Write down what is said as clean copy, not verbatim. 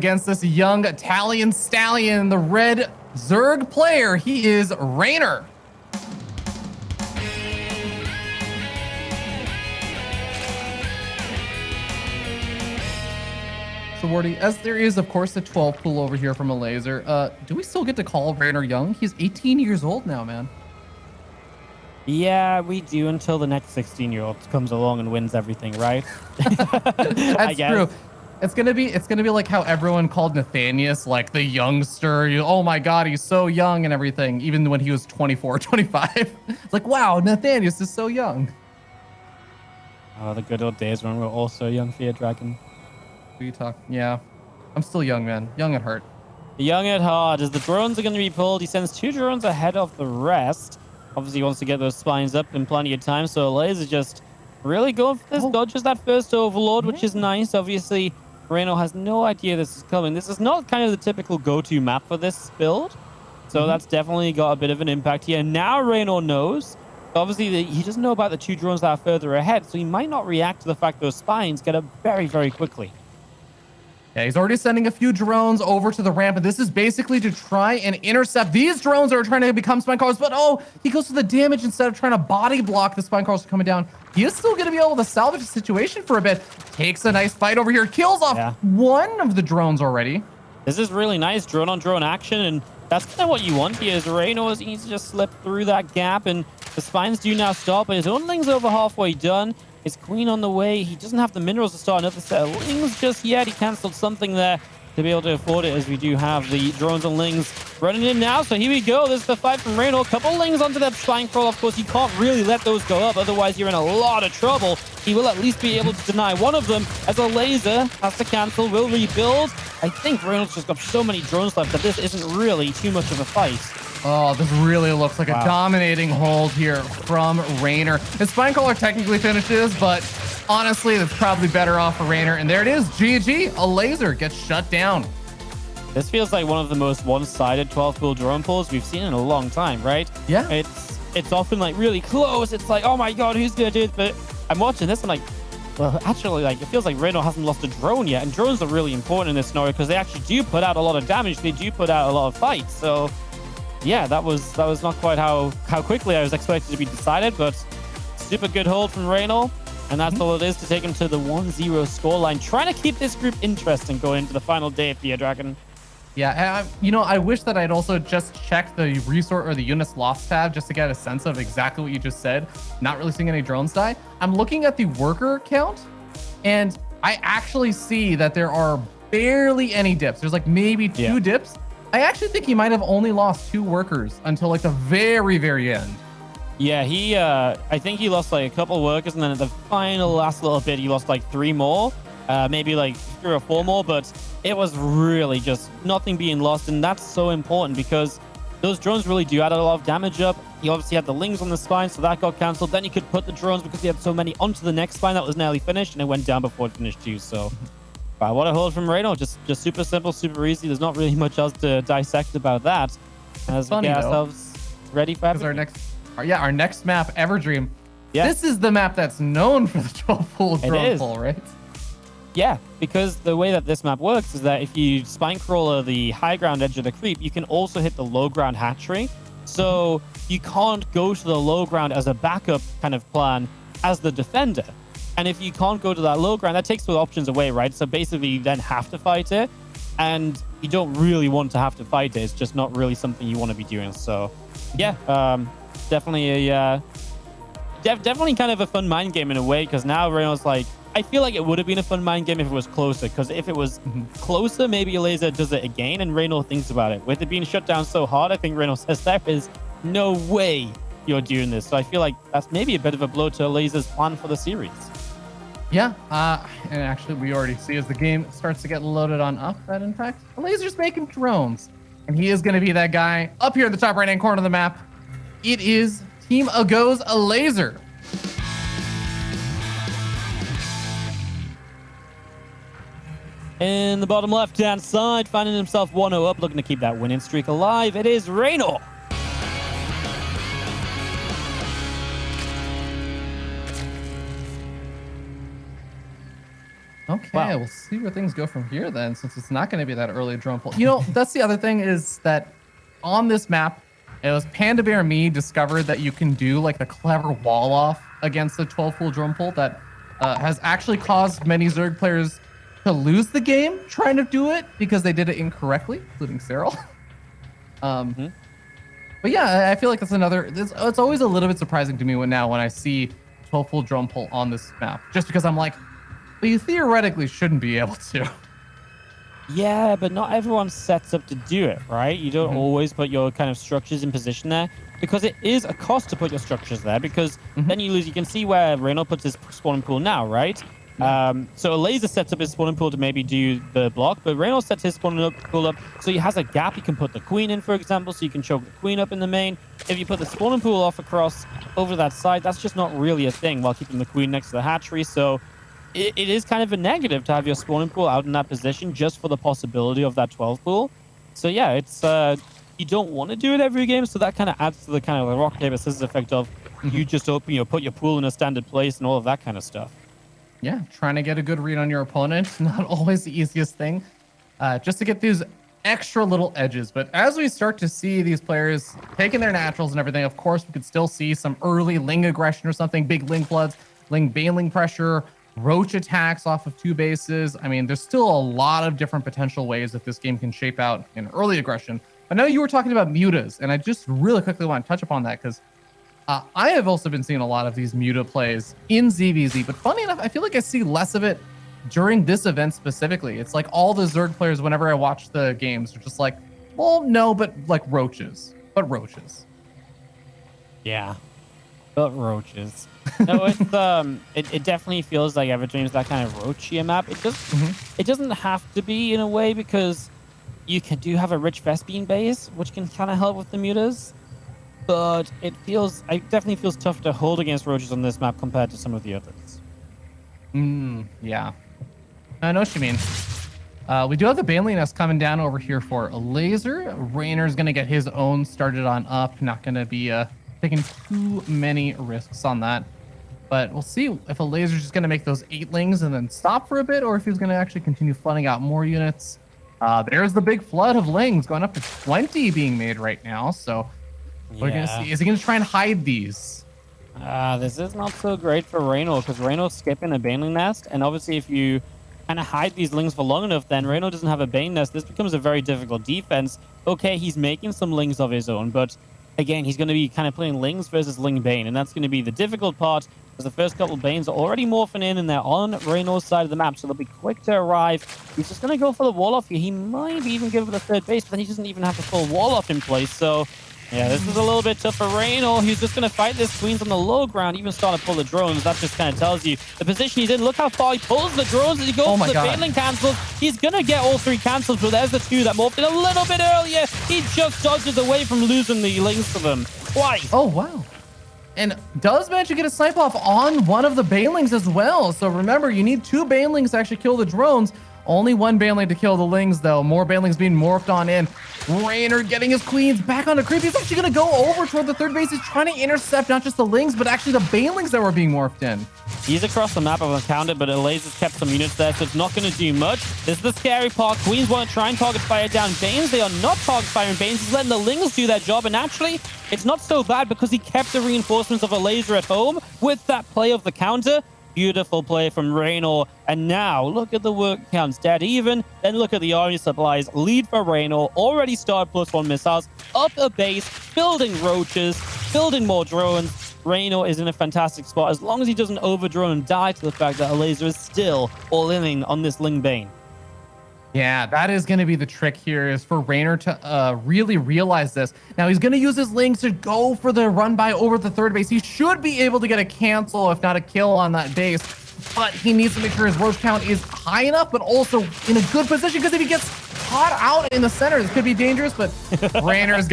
against this young Italian stallion, the red Zerg player. He is Reynor. So, Wardy, as there is, of course, a 12 pool over here from Elazer, do we still get to call Reynor young? He's 18 years old now, man. Yeah, we do until the next 16-year-old comes along and wins everything, right? That's true. It's gonna be like how everyone called Nathanius like the youngster. Oh my God, he's so young and everything, even when he was 24, 25. It's like, wow, Nathanius is so young. Oh, the good old days when we were all so young, Fear Dragon. Who you talk? Yeah, I'm still young, man. Young at heart. Young at heart. As the drones are going to be pulled, he sends 2 drones ahead of the rest. Obviously, he wants to get those spines up in plenty of time, so Elazer just really going for this. Dodges that first Overlord, which is nice. Obviously, Reynor has no idea this is coming. This is not kind of the typical go-to map for this build, so that's definitely got a bit of an impact here. Now Reynor knows. Obviously, he doesn't know about the 2 drones that are further ahead, so he might not react to the fact those spines get up very, very quickly. Yeah, he's already sending a few drones over to the ramp, and this is basically to try and intercept these drones that are trying to become spine crawlers. But oh, he goes for the damage instead of trying to body block the spine crawlers coming down. He is still going to be able to salvage the situation for a bit. Takes a nice fight over here, kills off one of the drones already. This is really nice drone on drone action, and that's kind of what you want here. Is Reynor needs to just slip through that gap, and the spines do now stop, but his own ling's over halfway done. His queen on the way. He doesn't have the minerals to start another set of lings just yet. He cancelled something there to be able to afford it, as we do have the drones and lings running in now. So here we go. There's the fight from Reynor. Couple lings onto that spine crawl. Of course, you can't really let those go up. Otherwise, you're in a lot of trouble. He will at least be able to deny one of them, as Elazer has to cancel, will rebuild. I think Reynor's just got so many drones left that this isn't really too much of a fight. Oh, this really looks like a dominating hold here from Reynor. His spine crawler technically finishes, but honestly, it's probably better off for Reynor. And there it is, GG. Elazer gets shut down. This feels like one of the most one-sided 12-pool drone pulls we've seen in a long time, right? Yeah. It's often like really close. It's like, oh my God, who's gonna do it? But I'm watching this and like, well, actually, like it feels like Reynor hasn't lost a drone yet, and drones are really important in this scenario because they actually do put out a lot of damage. They do put out a lot of fights. So yeah, that was not quite how quickly I was expected to be decided, but super good hold from Reynor, and that's all it is to take him to the 1-0 scoreline. Trying to keep this group interesting going into the final day of Fear Dragon. Yeah, you know, I wish that I'd also just checked the resource or the units lost tab just to get a sense of exactly what you just said. Not really seeing any drones die. I'm looking at the worker count, and I actually see that there are barely any dips. There's like maybe 2 dips. I actually think he might have only lost 2 workers until like the very, very end. Yeah, I think he lost like a couple workers, and then at the last little bit, he lost like 3 more, maybe like 3 or 4 more, but it was really just nothing being lost. And that's so important because those drones really do add a lot of damage up. He obviously had the lings on the spine, so that got cancelled. Then he could put the drones, because he had so many, onto the next spine that was nearly finished, and it went down before it finished too. So what a hold from Reynor. Just super simple, super easy. There's not really much else to dissect about that. As we get ourselves ready for everything. Our next map, Everdream. Yeah. This is the map that's known for the 12-pool drone pull, right? Yeah, because the way that this map works is that if you spine crawler the high ground edge of the creep, you can also hit the low ground hatchery. So you can't go to the low ground as a backup kind of plan as the defender. And if you can't go to that low ground, that takes the options away, right? So basically, you then have to fight it. And you don't really want to have to fight it. It's just not really something you want to be doing. So, yeah, definitely definitely kind of a fun mind game in a way. Because now Reynor's like, I feel like it would have been a fun mind game if it was closer. Because if it was closer, maybe Elazer does it again and Reynor thinks about it. With it being shut down so hard, I think Reynor says there is no way you're doing this. So I feel like that's maybe a bit of a blow to Elazer's plan for the series. Yeah, and actually we already see as the game starts to get loaded on up that in fact, Elazer's making drones. And he is going to be that guy up here in the top right-hand corner of the map. It is Team Ago's Elazer. In the bottom left-hand side, finding himself 1-0 up, looking to keep that winning streak alive, it is Reynor. Okay, Wow. we'll see where things go from here then, since it's not going to be that early drone pull. You know, that's the other thing is that on this map, it was Panda Bear and me discovered that you can do like the clever wall off against the 12 full drone pull that has actually caused many Zerg players to lose the game trying to do it because they did it incorrectly, including Cyril. But yeah, I feel like that's another. It's always a little bit surprising to me when I see 12 full drone pull on this map, just because I'm like, but you theoretically shouldn't be able to. Yeah, but not everyone sets up to do it, right? You don't always put your kind of structures in position there because it is a cost to put your structures there because then you lose. You can see where Reynor puts his spawning pool now, right? So Elazer sets up his spawning pool to maybe do the block, but Reynor sets his spawning pool up so he has a gap. You can put the queen in, for example, so you can choke the queen up in the main. If you put the spawning pool off across over that side, that's just not really a thing while keeping the queen next to the hatchery. So it is kind of a negative to have your spawning pool out in that position just for the possibility of that 12 pool. So yeah, it's you don't want to do it every game, so that kind of adds to the kind of the rock paper scissors effect of you just put your pool in a standard place and all of that kind of stuff. Yeah, trying to get a good read on your opponent, not always the easiest thing, just to get these extra little edges. But as we start to see these players taking their naturals and everything, of course, we could still see some early Ling aggression or something, big Ling floods, Ling baneling pressure, Roach attacks off of 2 bases. I mean, there's still a lot of different potential ways that this game can shape out in early aggression. But now you were talking about mutas, and I just really quickly want to touch upon that because I have also been seeing a lot of these muta plays in ZVZ, but funny enough, I feel like I see less of it during this event specifically. It's like all the Zerg players, whenever I watch the games, are just like, well, no, but like roaches. But roaches. Yeah. But roaches. No, it's it definitely feels like Everdream's that kind of roachier map. It just it doesn't have to be in a way because you do have a rich Vespene base, which can kind of help with the mutas. But it definitely feels tough to hold against roaches on this map compared to some of the others. Yeah. I know what you mean. We do have the Baneling Nest coming down over here for Elazer. Reynor's going to get his own started on up. Not going to be taking too many risks on that. But we'll see if Elazer's just going to make those 8lings and then stop for a bit, or if he's going to actually continue flooding out more units. There's the big flood of lings going up to 20 being made right now. So we're going to see. Is he going to try and hide these? This is not so great for Reynor because Reynor's skipping a Baneling Nest. And obviously if you kind of hide these lings for long enough, then Reynor doesn't have a Bane Nest. This becomes a very difficult defense. Okay, he's making some lings of his own, but again, he's going to be kind of playing lings versus ling Bane. And that's going to be the difficult part because the first couple of Banes are already morphing in and they're on Reynor's side of the map. So they'll be quick to arrive. He's just going to go for the wall off here. He might even give it a third base, but then he doesn't even have the full wall off in place. So yeah, this is a little bit tough for Reynor. He's just going to fight this Queens on the low ground, even start to pull the drones. That just kind of tells you the position he's in. Look how far he pulls the drones as he goes for the Baneling cancels. He's going to get all 3 cancels, but there's the 2 that morphed in a little bit earlier. He just dodges away from losing the lings to them twice. Oh, wow. And does manage to get a snipe off on one of the Banelings as well. So remember, you need 2 Banelings to actually kill the drones. Only 1 Baneling to kill the lings, though. More Banelings being morphed on in. Reynor getting his queens back on the creep. He's actually going to go over toward the 3rd base. He's trying to intercept not just the lings, but actually the Banelings that were being morphed in. He's across the map, I've counted, but Elazer's kept some units there, so it's not going to do much. This is the scary part. Queens want to try and target fire down Banes. They are not target firing Banes. He's letting the lings do their job, and actually, it's not so bad because he kept the reinforcements of Elazer at home with that play of the counter. Beautiful play from Reynor. And now, look at the work counts dead even. Then look at the army supplies. Lead for Reynor. Already started +1 missiles. Up a base. Building roaches. Building more drones. Reynor is in a fantastic spot as long as he doesn't overdrone and die to the fact that Elazer is still all-inning on this Ling Bane. Yeah, that is going to be the trick here, is for Reynor to really realize this. Now, he's going to use his lings to go for the run by over the 3rd base. He should be able to get a cancel, if not a kill, on that base. But he needs to make sure his roach count is high enough, but also in a good position, because if he gets caught out in the center, this could be dangerous. But Reynor's got